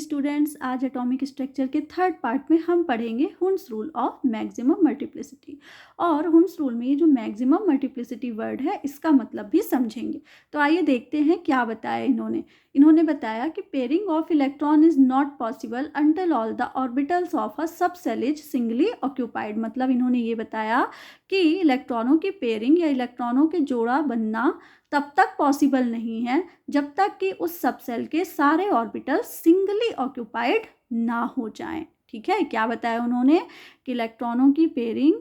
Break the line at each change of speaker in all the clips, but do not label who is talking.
Students, आज atomic structure के third part में हम पढ़ेंगे हुंस रूल ऑफ मैक्सिमम मल्टीप्लिसिटी। और हुंस रूल में ये जो मैक्सिमम मल्टीप्लिसिटी वर्ड है इसका मतलब भी समझेंगे। तो आइए देखते हैं क्या बताया इन्होंने बताया कि pairing of electron is not possible until all the orbitals of a सब सेल इज सिंगली ऑक्यूपाइड। मतलब इन्होंने ये बताया कि इलेक्ट्रॉनों की पेयरिंग या इलेक्ट्रॉनों के जोड़ा बनना तब तक पॉसिबल नहीं है जब तक कि उस सबसेल के सारे ऑर्बिटल सिंगली ऑक्यूपाइड ना हो जाएं। ठीक है, क्या बताया उन्होंने कि इलेक्ट्रॉनों की पेयरिंग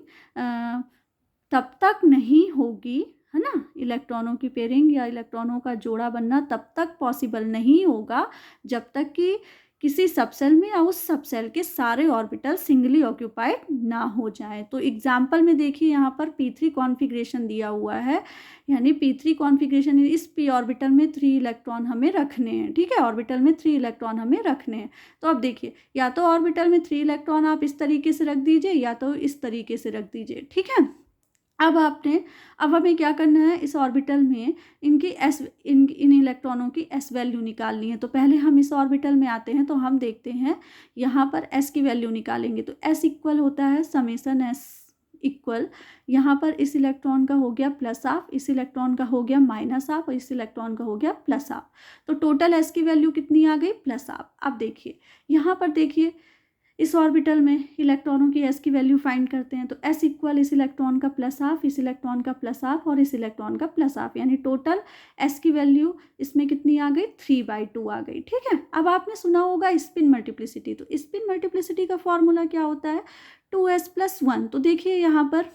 तब तक नहीं होगी, है ना, इलेक्ट्रॉनों की पेयरिंग या इलेक्ट्रॉनों का जोड़ा बनना तब तक पॉसिबल नहीं होगा जब तक कि किसी सबसेल में या उस सबसेल के सारे ऑर्बिटल सिंगली ऑक्यूपाइड ना हो जाए। तो एग्जाम्पल में देखिए यहाँ पर P3 कॉन्फ़िगरेशन दिया हुआ है, यानी P3 कॉन्फ़िगरेशन, इस P ऑर्बिटल में 3 इलेक्ट्रॉन हमें रखने हैं। ठीक है, ऑर्बिटल में 3 इलेक्ट्रॉन हमें रखने हैं। तो अब देखिए, या तो ऑर्बिटल में 3 इलेक्ट्रॉन आप इस तरीके से रख दीजिए या तो इस तरीके से रख दीजिए। ठीक है, अब हमें क्या करना है, इस ऑर्बिटल में इन इलेक्ट्रॉनों की S वैल्यू निकालनी है। तो पहले हम इस ऑर्बिटल में आते हैं, तो हम देखते हैं यहाँ पर S की वैल्यू निकालेंगे। तो S इक्वल होता है समेसन S इक्वल, यहाँ पर इस इलेक्ट्रॉन का हो गया प्लस हाफ, इस इलेक्ट्रॉन का हो गया माइनस हाफ और इस इलेक्ट्रॉन का हो गया प्लस हाफ। तो टोटल S की वैल्यू कितनी आ गई, प्लस हाफ। अब देखिए यहाँ पर, देखिए इस ऑर्बिटल में इलेक्ट्रॉनों की S की वैल्यू फाइंड करते हैं। तो S इक्वल इस इलेक्ट्रॉन का प्लस हाफ, इस इलेक्ट्रॉन का प्लस हाफ और इस इलेक्ट्रॉन का प्लस हाफ, यानी टोटल S की वैल्यू इसमें कितनी आ गई, 3/2 आ गई। ठीक है, अब आपने सुना होगा स्पिन मल्टीप्लिसिटी। तो स्पिन मल्टीप्लिसिटी का फॉर्मूला क्या होता है, 2s + 1। तो देखिए यहाँ पर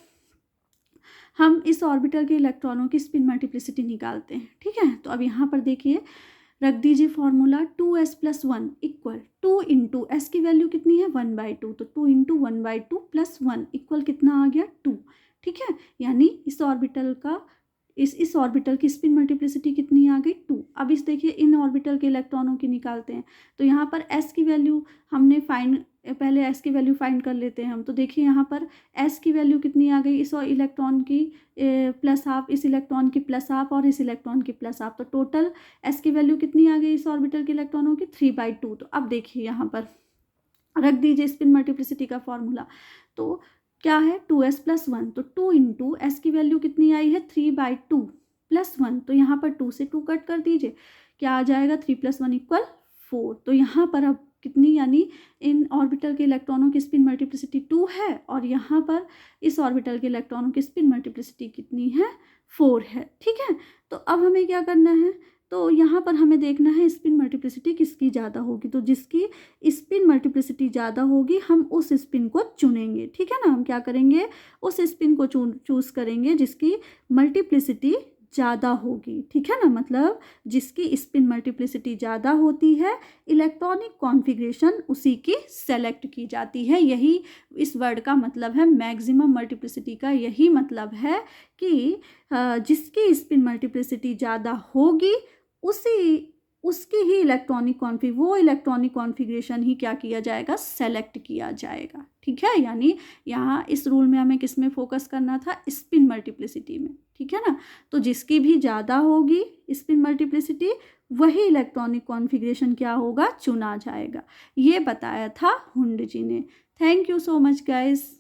हम इस ऑर्बिटल के इलेक्ट्रॉनों की स्पिन मल्टीप्लिसिटी निकालते हैं। ठीक है, तो अब यहाँ पर देखिए रख दीजिए formula, 2s + 1 equal 2 into S की वैल्यू कितनी है, 1/2। तो 2 इंटू 1/2 + 1 इक्वल कितना आ गया, 2। ठीक है, यानी इस ऑर्बिटल का इस ऑर्बिटल की स्पिन मल्टीप्लिसिटी कितनी आ गई, 2। अब इस देखिए इन ऑर्बिटल के इलेक्ट्रॉनों की निकालते हैं। तो यहाँ पर S की वैल्यू हमने पहले S की वैल्यू फाइंड कर लेते हैं हम। तो देखिए यहाँ पर S की वैल्यू कितनी आ गई, इस इलेक्ट्रॉन की प्लस हाफ, इस इलेक्ट्रॉन की प्लस हाफ और इस इलेक्ट्रॉन की प्लस हाफ। तो टोटल S की वैल्यू कितनी आ गई इस ऑर्बिटल के इलेक्ट्रॉनों की, 3/2। तो अब देखिए यहाँ पर रख दीजिए स्पिन मल्टीप्लिसिटी का फॉर्मूला। तो क्या है, 2s + 1। तो 2 इंटू S की वैल्यू कितनी आई है, 3/2 + 1। तो यहाँ पर 2 से 2 कट कर दीजिए, क्या आ जाएगा, 3 + 1 = 4। तो यहाँ पर अब कितनी, यानी इन ऑर्बिटल के इलेक्ट्रॉनों की स्पिन मल्टीप्लिसिटी 2 है और यहाँ पर इस ऑर्बिटल के इलेक्ट्रॉनों की स्पिन मल्टीप्लिसिटी कितनी है, 4 है। ठीक है, तो अब हमें क्या करना है, तो यहाँ पर हमें देखना है स्पिन मल्टीप्लिसिटी किसकी ज़्यादा होगी। तो जिसकी स्पिन मल्टीप्लिसिटी ज़्यादा होगी हम उस स्पिन को चुनेंगे। ठीक है ना, हम क्या करेंगे, उस स्पिन को चूज़ करेंगे जिसकी मल्टीप्लिसिटी ज़्यादा होगी। ठीक है ना, मतलब जिसकी स्पिन मल्टीप्लिसिटी ज़्यादा होती है इलेक्ट्रॉनिक कॉन्फ़िगरेशन उसी की सेलेक्ट की जाती है। यही इस वर्ड का मतलब है, मैक्सिमम मल्टीप्लिसिटी का यही मतलब है कि जिसकी स्पिन मल्टीप्लिसिटी ज़्यादा होगी उसकी ही इलेक्ट्रॉनिक कॉन्फ़िगरेशन ही क्या किया जाएगा, सेलेक्ट किया जाएगा। ठीक है, यानी यहाँ इस रूल में हमें किस में फोकस करना था, स्पिन मल्टीप्लिसिटी में। ठीक है ना, तो जिसकी भी ज़्यादा होगी स्पिन मल्टीप्लिसिटी वही इलेक्ट्रॉनिक कॉन्फ़िगरेशन क्या होगा, चुना जाएगा। ये बताया था हुंड जी ने। Thank you so much guys.